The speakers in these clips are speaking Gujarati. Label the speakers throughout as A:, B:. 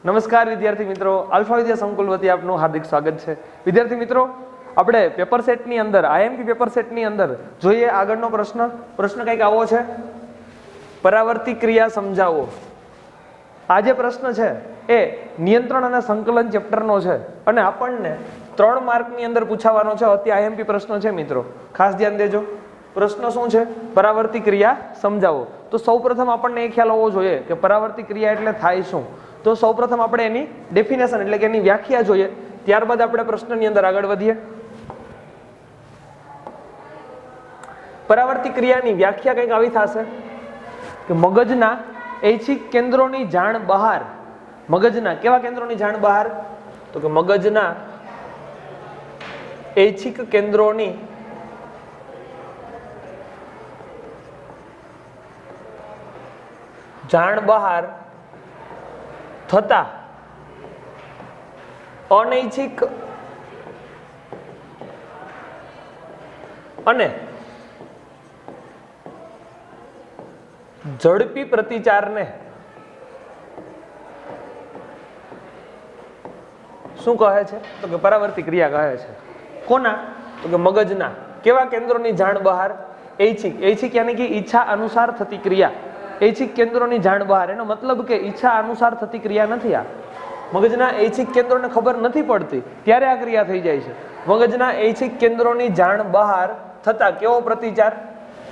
A: નમસ્કાર વિદ્યાર્થી મિત્રો, આલ્ફા વિદ્યા સંકુલ વતી આપનું હાર્દિક સ્વાગત છે. વિદ્યાર્થી મિત્રો, આપણે પેપર સેટની અંદર આઈએમપી પેપર સેટની અંદર જોઈએ આગળનો પ્રશ્ન કંઈક આવો છે, પરાવર્તી ક્રિયા સમજાવો. આ જે પ્રશ્ન છે એ નિયંત્રણ અને સંકલન ચેપ્ટરનો છે અને આપણને 3 માર્કની અંદર પૂછાવાનો છે. અતિ આઈએમપી પ્રશ્ન છે મિત્રો, ખાસ ધ્યાન દેજો. પ્રશ્ન શું છે? પરાવર્તી ક્રિયા સમજાવો. તો સૌપ્રથમ આપણને એ ખ્યાલ હોવો જોઈએ કે પરાવર્તી ક્રિયા એટલે થાય શું. તો સૌપ્રથમ આપણે એની ડેફિનેશન એટલે કે એની વ્યાખ્યા જોઈએ, ત્યારબાદ આપણે પ્રશ્નની અંદર આગળ વધીએ. પરાવર્તી ક્રિયાની વ્યાખ્યા કંઈક આવી થશે કે મગજના ઐચ્છિક કેન્દ્રોની જાણ બહાર. મગજના કેવા કેન્દ્રોની જાણ બહાર? તો કે મગજના ઐચ્છિક કેન્દ્રોની જાણ બહાર થતા અનૈચ્છિક અને ઝડપી પ્રતિચારને શું કહે છે? તો કે પરાવર્તી ક્રિયા કહે છે. કોના? તો કે મગજના કેવા કેન્દ્રોની જાણ બહાર? ઐચ્છિક. ઐચ્છિક યાની કે ઈચ્છા અનુસાર થતી ક્રિયા. ઐચ્છિક કેન્દ્રોની જાણ બહાર, એનો મતલબ કે ઈચ્છા અનુસાર થતી ક્રિયા નથી. આ મગજના ઐચ્છિક કેન્દ્રોને ખબર નથી પડતી ત્યારે આ ક્રિયા થઈ જાય છે. મગજના ઐચ્છિક કેન્દ્રોની જાણ બહાર થતા કેવો પ્રતિચાર?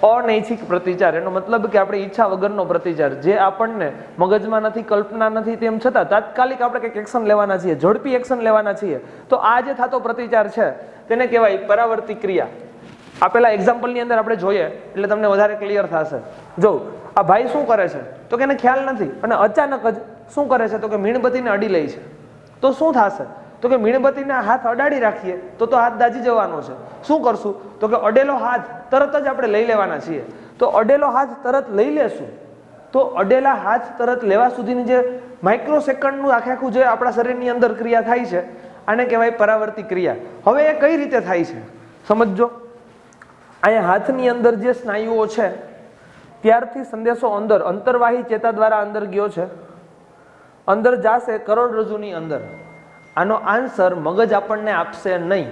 A: અનૈચ્છિક પ્રતિચાર. એનો મતલબ કે આપણે ઈચ્છા વગરનો પ્રતિચાર, જે આપણને મગજમાં નથી, કલ્પના નથી, તેમ છતાં તાત્કાલિક આપણે કંઈક એક્શન લેવાના છીએ, ઝડપી એક્શન લેવાના છીએ, તો આ જે થતો પ્રતિચાર છે તેને કહેવાય પરાવર્તી ક્રિયા. આપેલા એક્ઝામ્પલની અંદર આપણે જોઈએ એટલે તમને વધારે ક્લિયર થશે. જો આ ભાઈ શું કરે છે તો કે એને ખ્યાલ નથી અને અચાનક જ શું કરે છે તો કે મીણબત્તીને અડી લે છે. તો શું થશે તો કે મીણબત્તીને હાથ અડાડી રાખીએ તો હાથ દાજી જવાનો છે. શું કરશું તો કે અડેલો હાથ તરત જ આપણે લઈ લેવાના છીએ. તો અડેલો હાથ તરત લઈ લેશું તો અડેલા હાથ તરત લેવા સુધીની જે માઇક્રો સેકન્ડનું આખું જે આપણા શરીરની અંદર ક્રિયા થાય છે આને કહેવાય પરાવર્તી ક્રિયા. હવે એ કઈ રીતે થાય છે સમજજો. અહીંયા હાથની અંદર જે સ્નાયુઓ છે ત્યારથી સંદેશો અંદર અંતરવાહી ચેતા દ્વારા અંદર ગયો છે, અંદર જાશે કરોડરજ્જુની અંદર. આનો આન્સર મગજ આપણને આપશે નહીં.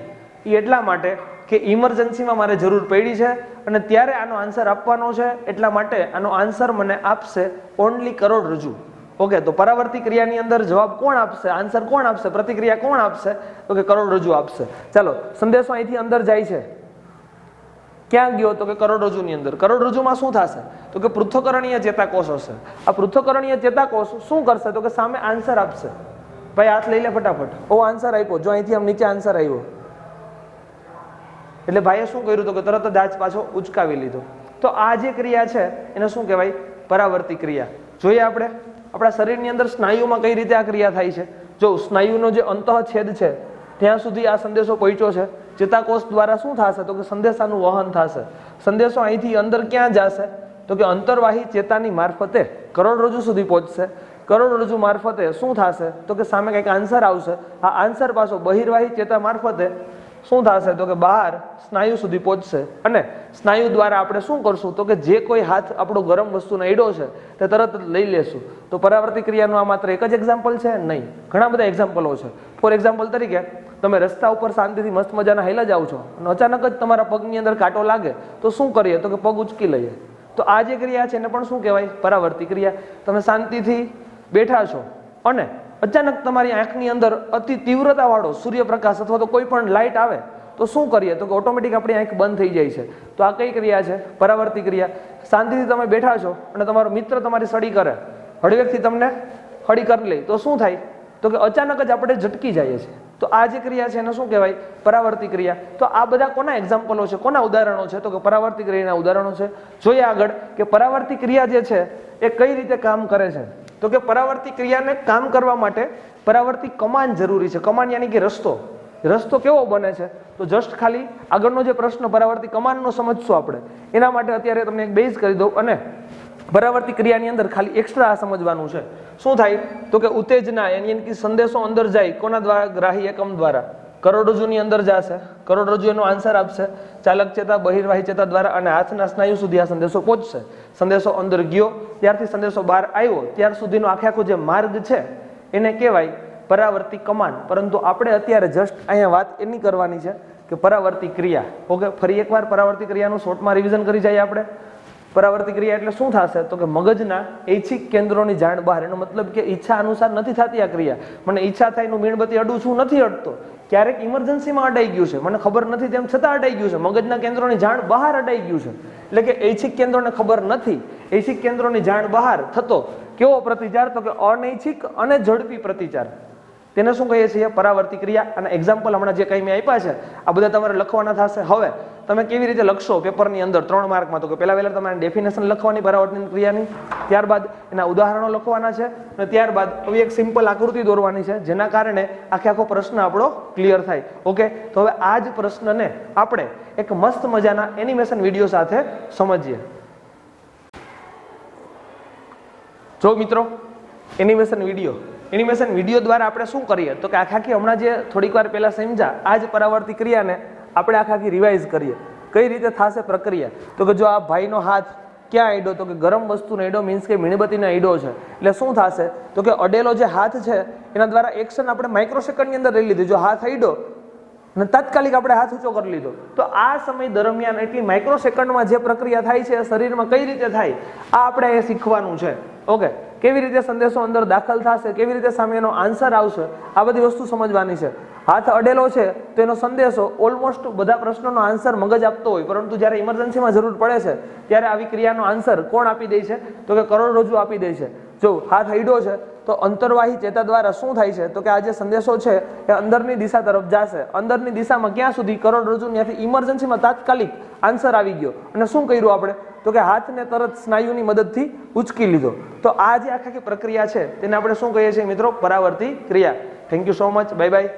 A: એ એટલા માટે કે ઇમરજન્સીમાં મારે જરૂર પડી છે અને ત્યારે આનો આન્સર આપવાનો છે, એટલા માટે આનો આન્સર મને આપશે ઓનલી કરોડરજ્જુ. ઓકે, તો પરાવર્તી ક્રિયાની અંદર જવાબ કોણ આપશે, આન્સર કોણ આપશે, પ્રતિક્રિયા કોણ આપશે? તો કે કરોડરજ્જુ આપશે. ચાલો, સંદેશો અહીંથી અંદર જાય છે, ક્યાં ગયો તો કે કરોડરજ્જુની અંદર. કરોડરજ્જુમાં શું થશે તો કે પૃથ્થકરણીય ચેતાકોષ હશે. આ પૃથ્થકરણીય ચેતાકોષ શું કરશે તો કે સામે આન્સર આપશે. ભાઈ હાથ લઈ લે ફટાફટ. ઓ આન્સર આપ્યો. જો અહીંથી આમ નીચે આન્સર આવ્યો એટલે ભાઈએ શું કર્યું તો કે તરત જ હાથ પાછો ઉચકાવી લીધો. તો આ જે ક્રિયા છે એને શું કહેવાય? પરાવર્તી ક્રિયા. જોઈએ આપણે આપણા શરીરની અંદર સ્નાયુમાં કઈ રીતે આ ક્રિયા થાય છે. જો સ્નાયુનો જે અંતઃછેદ છે ત્યાં સુધી આ સંદેશો પહોંચ્યો છે. ચેતાકોષ દ્વારા શું થશે તો કે સંદેશાનું વહન થશે. સંદેશો અહીંથી અંદર ક્યાં જશે તો કે અંતરવાહી ચેતાની મારફતે કરોડરજ્જુ સુધી પહોંચશે. કરોડરજ્જુ મારફતે શું થશે તો કે સામે કંઈક આન્સર આવશે. આ આન્સર પાછો બહિર્વાહી ચેતા મારફતે શું થશે તો કે બહાર સ્નાયુ સુધી પહોંચશે અને સ્નાયુ દ્વારા આપણે શું કરશું તો કે જે કોઈ હાથ આપણો ગરમ વસ્તુનો અડ્યો છે તે તરત જ લઈ લેશું. તો પરાવર્તી ક્રિયાનું આ માત્ર એક જ એક્ઝામ્પલ છે? નહીં, ઘણા બધા એક્ઝામ્પલો છે. ફોર એક્ઝામ્પલ તરીકે તમે રસ્તા ઉપર શાંતિથી મસ્ત મજાના હેલા જાઓ છો અને અચાનક જ તમારા પગની અંદર કાંટો લાગે તો શું કરીએ તો કે પગ ઉચકી લઈએ. તો આ જે ક્રિયા છે એને પણ શું કહેવાય? પરાવર્તી ક્રિયા. તમે શાંતિથી બેઠા છો અને અચાનક તમારી આંખની અંદર અતિ તીવ્રતા વાળો સૂર્યપ્રકાશ અથવા તો કોઈ પણ લાઇટ આવે તો શું કરીએ તો કે ઓટોમેટિક આપણી આંખ બંધ થઈ જાય છે. તો આ કઈ ક્રિયા છે? પરાવર્તી ક્રિયા. શાંતિથી તમે બેઠા છો અને તમારો મિત્ર તમારી સડી કરે, હળવેકથી તમને હળી કરી લે તો શું થાય તો કે અચાનક જ આપણે ઝટકી જઈએ છીએ. તો આ જે ક્રિયા છે એને શું કહેવાય? પરાવર્તી ક્રિયા. તો આ બધા કોના એક્ઝામ્પલો છે, કોના ઉદાહરણો છે તો કે પરાવર્તી ક્રિયાના ઉદાહરણો છે. જોઈએ આગળ કે પરાવર્તી ક્રિયા જે છે એ કઈ રીતે કામ કરે છે. તો કે પરાવર્તી ક્રિયાને કામ કરવા માટે પરાવર્તી કમાન જરૂરી છે. કમાન યાની કે રસ્તો. રસ્તો કેવો બને છે તો જસ્ટ ખાલી આગળનો જે પ્રશ્ન પરાવર્તી કમાનનો સમજશું આપણે. એના માટે અત્યારે તમને એક બેઝ કરી દઉં અને પરાવર્તી ક્રિયાની અંદર ખાલી એક્સ્ટ્રા સમજવાનું છે. શું થાય તો કે ઉત્તેજના યાની કે સંદેશો અંદર જાય કોના દ્વારા? ગ્રાહી એકમ દ્વારા. કરોડરજ્જુની અંદર જશે, કરોડરજ્જુ એનો આન્સર આપશે ચાલક ચેતા બહિર્વાહી ચેતા દ્વારા અને હાથના સ્નાયુ સુધી આ સંદેશો પહોંચશે. સંદેશો અંદર ગયો ત્યારથી સંદેશો બહાર આવ્યો ત્યાર સુધીનો આખો જે માર્ગ છે એને કહેવાય પરાવર્તી કમાન. પરંતુ આપણે અત્યારે જસ્ટ અહીંયા વાત એની કરવાની છે કે પરાવર્તી ક્રિયા. ઓકે, ફરી એકવાર પરાવર્તી ક્રિયાનું શોર્ટમાં રિવિઝન કરી જઈએ આપણે. પરાવર્તી ક્રિયા એટલે શું થશે તો કે મગજના ઐચ્છિક કેન્દ્રોની જાણ બહાર. એનો મતલબ કે ઈચ્છા અનુસાર નથી થતી આ ક્રિયા. મને ઈચ્છા થાય એનું મીણબત્તી અડું છું, નથી અડતો. ક્યારેક ઇમરજન્સીમાં અડાઈ ગયું છે, મને ખબર નથી તેમ છતાં અડાઈ ગયું છે. મગજના કેન્દ્રોની જાણ બહાર અડાઈ ગયું છે. એટલે કે ઐચ્છિક કેન્દ્રોને ખબર નથી. ઐચ્છિક કેન્દ્રોની જાણ બહાર થતો કેવો પ્રતિચાર તો કે અનૈચ્છિક અને ઝડપી પ્રતિચાર. તેને શું કહીએ છીએ? પરાવર્તી ક્રિયા. અને એક્ઝામ્પલ હમણાં જે કંઈ મેં આપ્યા છે આ બધા તમારે લખવાના થશે. હવે તમે કેવી રીતે લખશો પેપરની અંદર 3 માર્કમાં? તો કે પહેલા તમારે ડેફિનેશન લખવાની પરાવર્તન ક્રિયાની, ત્યારબાદ એના ઉદાહરણો લખવાના છે, અને ત્યારબાદ હવે એક સિમ્પલ આકૃતિ દોરવાની છે જેના કારણે આખો પ્રશ્ન આપણો ક્લિયર થાય. ઓકે, તો હવે આ જ પ્રશ્નને આપણે એક મસ્ત મજાના એનિમેશન વિડીયો સાથે સમજીએ. જો મિત્રો, એનિમેશન વિડીયો દ્વારા આપણે શું કરીએ તો કે આખી હમણાં જે થોડીક વાર પહેલા સમજ્યા આ જ પરાવર્તી ક્રિયાને આપણે આખી રિવાઇઝ કરીએ. કઈ રીતે થશે પ્રક્રિયા? તો કે જો આ ભાઈનો હાથ ક્યાં અડ્યો તો કે ગરમ વસ્તુનો અડ્યો, મીન્સ કે મીણબત્તીનો અડ્યો છે. એટલે શું થશે તો કે અડેલો જે હાથ છે એના દ્વારા એક્શન આપણે માઇક્રોસેકન્ડની અંદર લઈ લીધી. જો હાથ અડ્યો અને તાત્કાલિક આપણે હાથ ઊંચો કરી લીધો, તો આ સમય દરમિયાન એટલી માઇક્રોસેકન્ડમાં જે પ્રક્રિયા થાય છે શરીરમાં કઈ રીતે થાય આ આપણે એ શીખવાનું છે. ઓકે, કેવી રીતે સંદેશો અંદર દાખલ થશે, કેવી રીતે સામે એનો આન્સર આવશે, આ બધી વસ્તુ સમજવાની છે. હાથ અડેલો છે તો એનો સંદેશો ઓલમોસ્ટ બધા પ્રશ્નોનો આન્સર મગજ આપતો હોય, પરંતુ જ્યારે ઇમરજન્સીમાં જરૂર પડે છે ત્યારે આવી ક્રિયાનો આન્સર કોણ આપી દે છે તો કે કરોડરજ્જુ આપી દે છે. જો હાથ અડ્યો છે તો અંતર્વાહી ચેતા દ્વારા શું થાય છે તો કે આ જે સંદેશો છે એ અંદરની દિશા તરફ જશે. અંદરની દિશામાં ક્યાં સુધી? કરોડરજ્જુ. ત્યાંથી ઇમરજન્સીમાં તાત્કાલિક આન્સર આવી ગયો. અને શું કર્યું આપણે તો કે હાથને તરત સ્નાયુની મદદથી ઉચકી લીધો. તો આ જે આખી પ્રક્રિયા છે તેને આપણે શું કહીએ છીએ મિત્રો? પરાવર્તી ક્રિયા. Thank you so much. Bye bye.